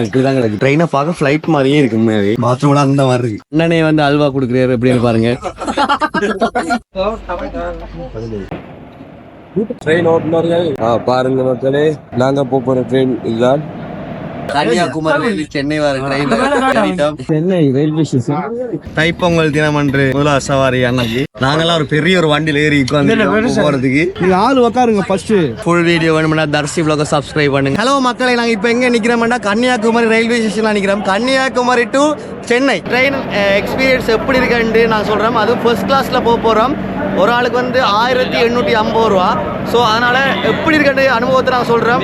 இப்படிதான் கிடக்கு. ட்ரெயினை பார்க்க ஃபிளைட் மாதிரியே இருக்கு. முன்னாடி பாத்ரூம்ல அந்த மாதிரி இருக்கு. அண்ணனே வந்து அல்வா கொடுக்குறாரு எப்படின்னு பாருங்க. ட்ரெயின் ஓட்டுனார்கள். பாருங்க மக்களே, நாங்க போற ட்ரெயின் இதுதான். கன்னியாகுமரி சென்னை வர சென்னை ரயில்வே ஸ்டேஷன் தைப்பொங்கல் தினம் அன்று முதல் சவாரி அன்னைக்கு நாங்கெல்லாம் ஒரு பெரிய ஒரு வண்டியில ஏறி போறதுக்கு. நீங்க ஆளு உட்காருங்க. ஃபர்ஸ்ட் ஃபுல் வீடியோ வேணும்னா தர்சி vlog சப்ஸ்கிரைப் பண்ணுங்க. ஹலோ மக்களை, நாங்க இப்ப எங்க நிக்கிறோம்னா கன்னியாகுமரி ரயில்வே ஸ்டேஷன்ல நிக்கிறோம். Kanyakumari to Chennai train experience எப்படி இருக்குன்னு நான் சொல்றேன். அது ஃபர்ஸ்ட் கிளாஸ்ல போறோம். ஒரு ஆளுக்கு வந்து 1850 ரூபா. ஸோ அதனால எப்படி இருக்க அனுபவத்தை நான் சொல்றேன்.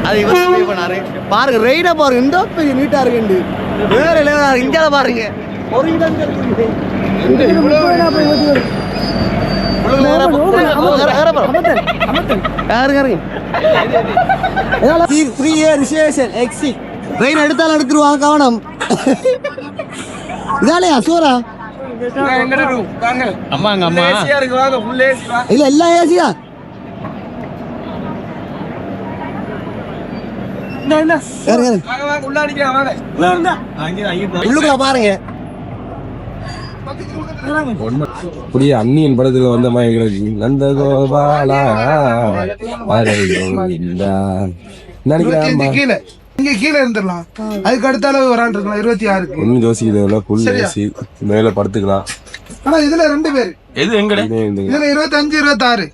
அது இவர் பே பண்ணாரு. பாருங்க ரைடா பாருங்க, இந்த பெரிய நீட்டா இருக்கு. வேற இந்தியால பாருங்க ஒரு இடம் ட்ரெயின் எடுத்தாலும் எடுத்துருவாங்க, கவனம். இதாலையா சோரா இல்ல எல்லாம் ஏசியா உள்ளுக்குள்ள பாருங்க. புரிய அன்னியன் படத்துல வந்த மாதிரி நந்தகோபாலா கீழே இங்க கீழே இருந்துடலாம். அதுக்கு அடுத்த அளவு வரான் இருக்கலாம். 26 ஒன்னும் யோசிக்கிறதுல ஃபுல் ஏசி மேல படுத்துக்கலாம். ஆனா இதுல 2 பேர். எது எங்க இதுல 25 26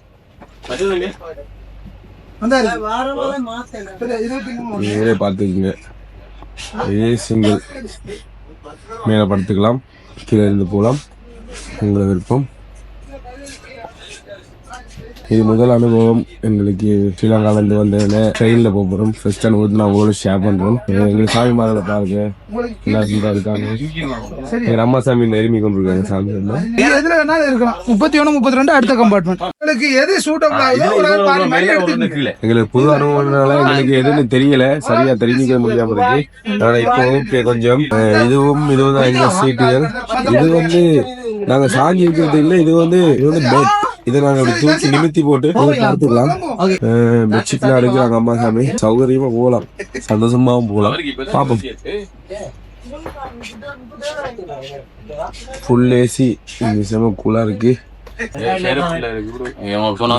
மேலே பார்த்துக்குங்க. இதே சிங்கிள் மேல படுத்துக்கலாம், கீழே இருந்து போகலாம், உங்களை விருப்பம். இது முதல் அனுபவம் எங்களுக்கு. ஸ்ரீலங்காலேருந்து வந்து ட்ரெயினில் போகிறோம். ஃபர்ஸ்ட் அனுபவத்தை நான் உங்களோட ஷேர் பண்ணுறோம். எங்களுக்கு சாமி மாதத்தை பாருங்க, எல்லா சூடாக இருக்காங்க. எங்கள் அம்மா சாமி நெருமி கொண்டு இருக்காங்க. சாமி எதுல வேணாலும் இருக்கலாம். 31 32 அடுத்த கம்பார்ட்மெண்ட். உங்களுக்கு எது சூட்டபிள் ஆகுதோ. எங்களுக்கு புது அனுபவம்னால எங்களுக்கு எதுன்னு தெரியல, சரியா தெரிஞ்சுக்க முடியாம இருக்கு. ஆனால் இப்போ ஓகே கொஞ்சம். இதுவும் தான் எங்க சீட்டுகள். இது வந்து நாங்க சாங்கி இருக்கிறது இல்லை. இது வந்து பெட். இதை நாங்க அப்படி தூக்கி நிமித்தி போட்டு பார்த்துக்கலாம். பெட்ஷீட்லாம் எடுக்கிறாங்க அம்மா சாமி. சௌகரியமா போகலாம், சந்தோஷமாவும் போகலாம். பாப்போம். ஃபுல் ஏசி, இந்த செம கூலா இருக்கு.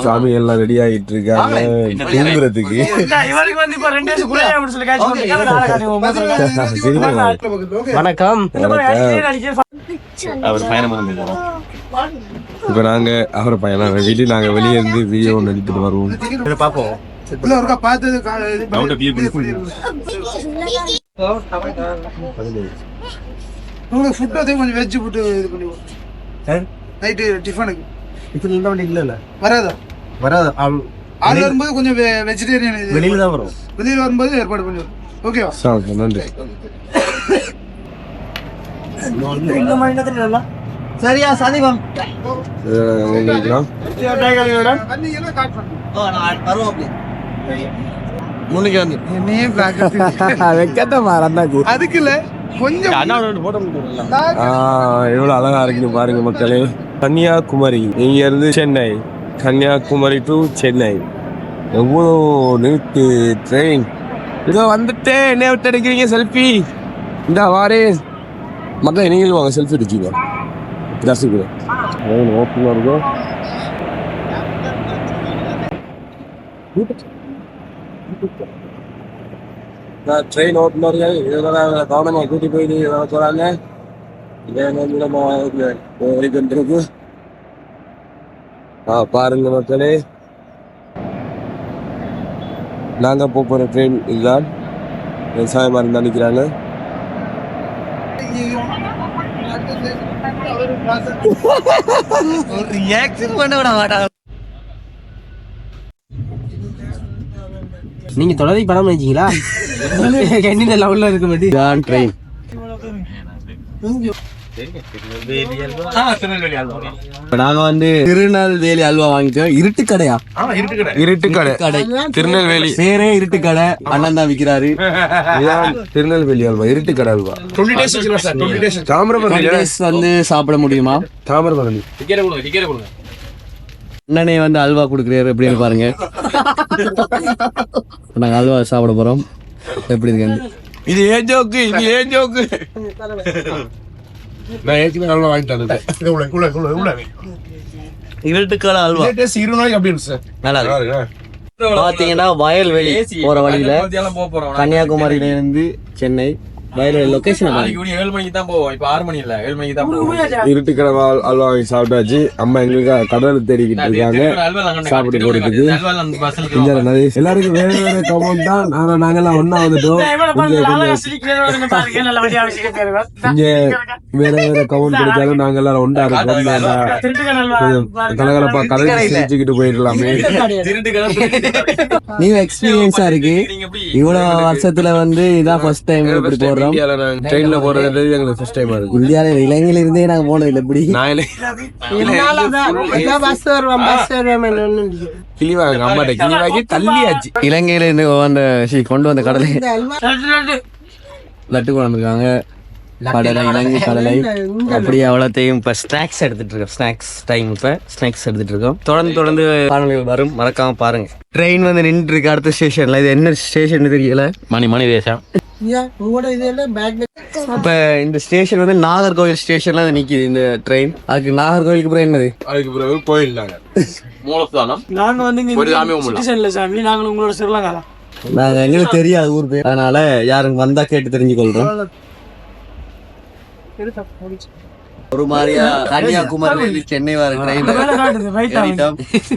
சாமி எல்லாம் ரெடி ஆகிட்டு இருக்காங்க தூங்குறதுக்கு. வணக்கம். இப்ப நாங்க அவரை பையனா வெளியே நாங்க வெளியே இருந்து வீடியோ எடுத்துட்டு வருவோம். பாப்போம். உங்களுக்கு ஃபுட் கொஞ்சம் வெஜ் ஃபுட்டு இது பண்ணுவோம். நைட்டு டிஃபனுக்கு இல்ல வராதா ஆள் வரும்போது கொஞ்சம் வெஜிடேரியன் வெளியில தான் வரும். வெளியில் வரும்போது ஏற்பாடு பண்ணுவோம். ஓகேவா? நன்றி. சரியா சதிவம் அதுக்குல்ல கொஞ்சம் எவ்வளவு அழகா இருக்குன்னு பாருங்க மக்களே. கன்னியாகுமரி இங்க இருந்து சென்னை, கன்னியாகுமரி டு சென்னை. எவ்வளோ நீட்டு ட்ரெயின். இதோ வந்துட்டு என்ன விட்டு எடுக்கிறீங்க செல்ஃபி? இந்த வாரே மக்கள் நீங்களும் வாங்க செல்ஃபி எடுக்கீங்க. ரசிக்கிறேன் ஓப்பனாக இருக்கும். ட்ரெயின் ஓட்டுனார்கள். இதெல்லாம் கவனமாக கூட்டி போயிட்டு போகிறாங்க. இதே பாருங்க மக்களே, நாங்க போற ட்ரெயின் இதுதான். விவசாயமா இருந்தா நிற்கிறாங்க. நீங்க தொடர்ந்து படம் நினைச்சீங்களா? என்ன லெவல்ல இருக்க மாட்டேன் ட்ரெயின். நாங்க வந்து திருநெல்வேலி அல்வா வாங்கிட்டோம். இருட்டு கடையா? இருட்டு கடை திருநெல்வேலி பேரே இருட்டு கடை. அண்ணன் தான் விக்கிறாரு. திருநெல்வேலி அல்வா, இருட்டு கடை அல்வா. தாமிரபரணி வந்து சாப்பிட முடியுமா? தாமிரபரணி அண்ணனே வந்து அல்வா கொடுக்குறாரு எப்படின்னு பாருங்க. நாங்கள் அல்வா சாப்பிட போகிறோம். எப்படி இருக்குங்க? இது ஏன் ஜோக்கு, இது ஏன் ஜோக்கு. நான் ஏற்கனவே அல்வா வாங்கிட்டு வந்தேன். இருட்டுக்கால அல்வா 20 நாளைக்கு அப்படி இருக்கு சார். நல்லா இருக்கு. பார்த்தீங்கன்னா வயல்வெளி போகிற வழியில் கன்னியாகுமரியில இருந்து சென்னை வயல்வெளி லொக்கேஷன் 7 மணிக்கு தான் போவோம். இப்ப 6 மணி இல்ல 7 மணிக்கு தான் போவோம். இருட்டுக்கிழமை அல்வா வாங்கி சாப்பிட்டாச்சு. அம்மா எங்களுக்கு கடல் தேடிக்கிட்டு இருக்காங்க சாப்பிட்டு போறதுக்கு. எல்லாருக்கும் வேற வேற கமெண்ட் தான். ஆனா நாங்கெல்லாம் ஒன்னா வந்துட்டோம். இங்க வேற வேற கமெண்ட் கிடைச்சாலும் நாங்க எல்லாரும் ஒன்றா இருக்கோம். கலகலப்பா கடல் சிரிச்சுக்கிட்டு போயிடலாமே. நியூ எக்ஸ்பீரியன்ஸா இருக்கு. இவ்வளவு வருஷத்துல வந்து இதான் ஃபர்ஸ்ட் டைம் இப்படி போறோம். ட்ரெயின்ல போறது எங்களுக்கு ஃபர்ஸ்ட் டைம் இருக்கு. இந்தியாவில இலங்கையில இருந்தே நாங்க போனது இல்லை. இப்படி கிளிவாங்க அம்மாட்ட கிளிவாக்கி தள்ளியாச்சு. இலங்கையில இருந்து கொண்டு வந்த கடலை லட்டு கொண்டு வந்திருக்காங்க. கடலை இலங்கை கடலை அப்படியே அவ்வளோத்தையும் இப்போ ஸ்நாக்ஸ் எடுத்துட்டு இருக்கோம். ஸ்நாக்ஸ் டைம் இப்போ ஸ்நாக்ஸ் எடுத்துட்டு இருக்கோம். தொடர்ந்து காணொலிகள் வரும், மறக்காம பாருங்க. ட்ரெயின் வந்து நின்று இருக்கு அடுத்த ஸ்டேஷன்ல. இது என்ன ஸ்டேஷன் தெரியல. மணி தேசம். இப்ப இந்த ஸ்டேஷன் வந்து நாகர்கோவில் ஸ்டேஷன்ல நிக்குது இந்த ட்ரெயின். அதுக்கு நாகர்கோவிலுக்கு அப்புறம் என்னது? அதுக்கு பிறகு கோயில் மூலஸ்தானம். நாங்க வந்து சாமி நாங்க உங்களோட சிறுலங்காலம். நாங்க எங்களுக்கு தெரியாது ஊர் பேர், அதனால யாரும் வந்தா கேட்டு தெரிஞ்சுக்கொள்றோம். ஒரு மாதிரியா கன்னியாகுமரி சென்னை வர ட்ரெயின்.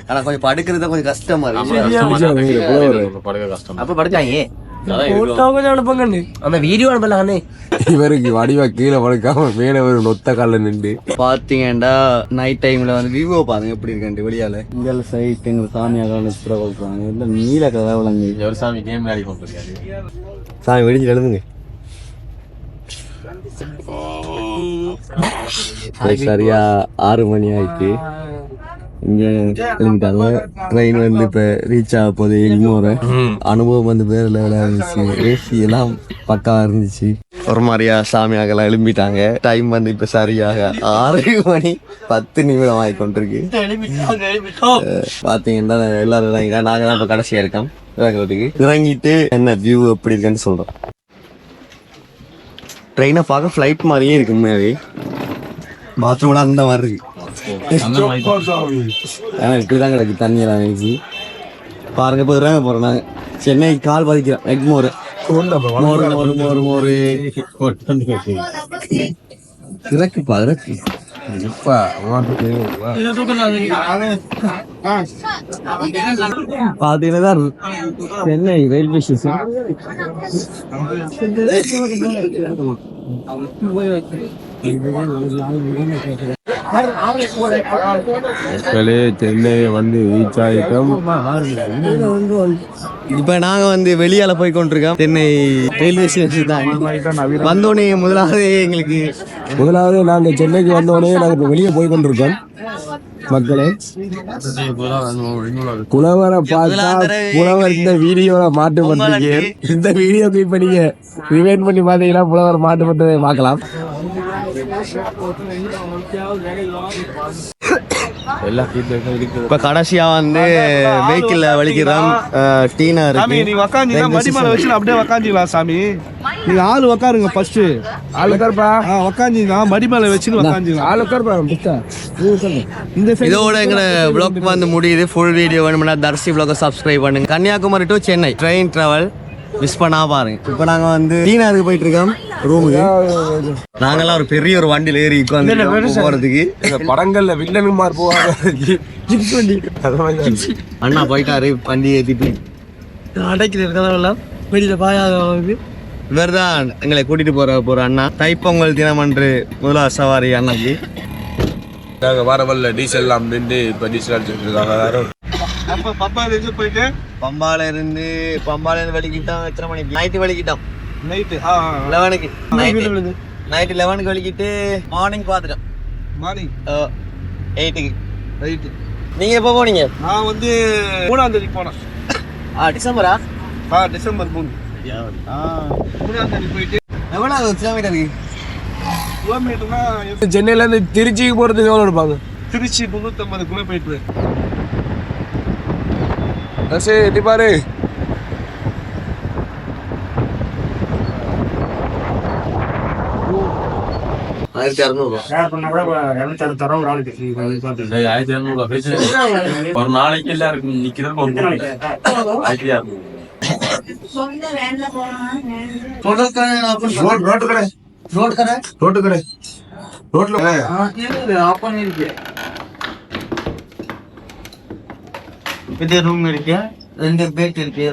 ஆனா கொஞ்சம் படுக்கிறது கொஞ்சம் கஷ்டமா இருக்கு. அப்ப படுத்தாங்க அந்த வீடியோ அனுப்பலானே. இவருக்கு வடிவா கீழே படுக்காம மேல ஒரு நொத்த கால நின்று பாத்தீங்கன்னா நைட் டைம்ல வந்து விவோ பாருங்க எப்படி இருக்கு வெளியால. இங்க சைட் எங்க சாமியாக சொல்றாங்க. நீல கதை சாமி கேம் விளையாடி கொண்டிருக்காரு. சாமி வெடிச்சு எழுதுங்க. சரியா 6 மணி ஆயிடுச்சு. இங்க கிளம்பிட்டாங்க. ட்ரெயின் வந்து இப்ப ரீச் ஆக போகுது. எங்கூர அனுபவம் வந்து வேற லெவலா இருந்துச்சு. ஏசி எல்லாம் பக்கா இருந்துச்சு. ஒரு மாதிரியா சாமியாகலாம் எழும்பிட்டாங்க. டைம் வந்து இப்ப சரியாக 6 மணி 10 நிமிடம் ஆகி கொண்டிருக்கு. பாத்தீங்கன்னா எல்லாரும் நாங்க தான் இப்ப கடைசியா இருக்கோம். இறங்கிட்டு என்ன வியூ எப்படி இருக்குன்னு சொல்றோம். ட்ரெயினை பார்க்க ஃப்ளைட் மாதிரியே இருக்கு. உண்மையாவே பாத்ரூம்லாம் அந்த மாதிரி இருக்கு. இப்படிதான் கிடக்கு தண்ணியெல்லாம் நினைச்சு பாருங்க. இப்போ இறங்க போறோம் நாங்க. சென்னை கால் பதிக்கிறோம். எக்மோர் இறக்குப்பா இறக்கு. பாத்தீங்கன்னா சென்னை ரயில்வே ஸ்டேஷன். சென்னை வந்து ரீச் ஆயிட்டோம். இப்ப நாங்க வந்து வெளியால போய் கொண்டிருக்கோம். சென்னை ரயில்வே ஸ்டேஷன் தான் வந்தோடனே முதலாவது நாங்க சென்னைக்கு வந்தோடனே நாங்க வெளியே போய் கொண்டிருக்கோம். மக்களே புலவரை பார்த்தா புலவர் இந்த வீடியோல மாட்டுப்பட்டிருக்கீங்க. இந்த வீடியோ கிளிக் பண்ணீங்க ரிவைண்ட் பண்ணி பாத்தீங்கன்னா புலவர் மாட்டுப்பட்டதை பார்க்கலாம். இப்ப கடைசியா வந்து வெஹிக்கிள்ல வலிக்கிறோம். டீனா இருக்கு. நீங்க உக்காந்தீங்கன்னா மடிமலை வச்சு அப்படியே உக்காந்துக்கலாம் சாமி. நீங்க ஆளு உக்காருங்க ஃபர்ஸ்ட். ஆளு உக்காருப்பா. உக்காந்தீங்கன்னா மடிமலை வச்சு உக்காந்துக்கலாம். ஆளு உக்காருப்பா. இதோட எங்க vlog வந்து முடியுது. ஃபுல் வீடியோ வேணும்னா தர்சி vlog சப்ஸ்கிரைப் பண்ணுங்க. Kanyakumari to Chennai train travel miss பண்ணா பாருங்க. இப்ப நாங்க வந்து டீனாருக்கு போயிட்டு இருக்கோம் ரூமுக்கு. நாங்கெல்லாம் ஒரு பெரிய ஒரு வண்டியில ஏறி உட்காந்து போறதுக்கு. படங்கள்ல வில்லனுமார் போவாங்க. அண்ணா போயிட்டாரு வண்டி ஏத்திட்டு. அடைக்கிறதெல்லாம் வெளியில பாயாத இவர்தான் எங்களை கூட்டிட்டு போற அண்ணா. தைப்பொங்கல் தினமன்று முதலாவது சவாரி அண்ணாக்கு. நாங்க வரவல்ல டீசல் எல்லாம் நின்று இப்ப டீசல் அடிச்சுட்டு இருக்காங்க. பம்பால இருந்து வலிக்கிட்டோம். எத்தனை மணிக்கு? நைட்டு வலிக்கிட்டோம். நைட்டு 11க்கு நைட்டு 11க்கு வலிக்கிட்டு மார்னிங் பாத்துட்டோம். மார்னிங் 8க்கு. நீங்க எப்போ போனீங்க? நான் வந்து 3ஆம் தேதி போனேன். டிசம்பரா? டிசம்பர் 3. 3ஆம் தேதி போயிட்டு எவ்வளவு கிலோமீட்டருக்கு? கிலோமீட்டர்னா சென்னையில இருந்து திருச்சிக்கு போறதுக்கு எவ்வளவு இருப்பாங்க? திருச்சி 350 கிலோமீட்டர். தர்ஷே எட்டி பாரு. ஒரு நாளைக்கு எல்லாருக்கும் நிக்கிறது ரூம் இருக்கு, 2 பெட் இருக்கு,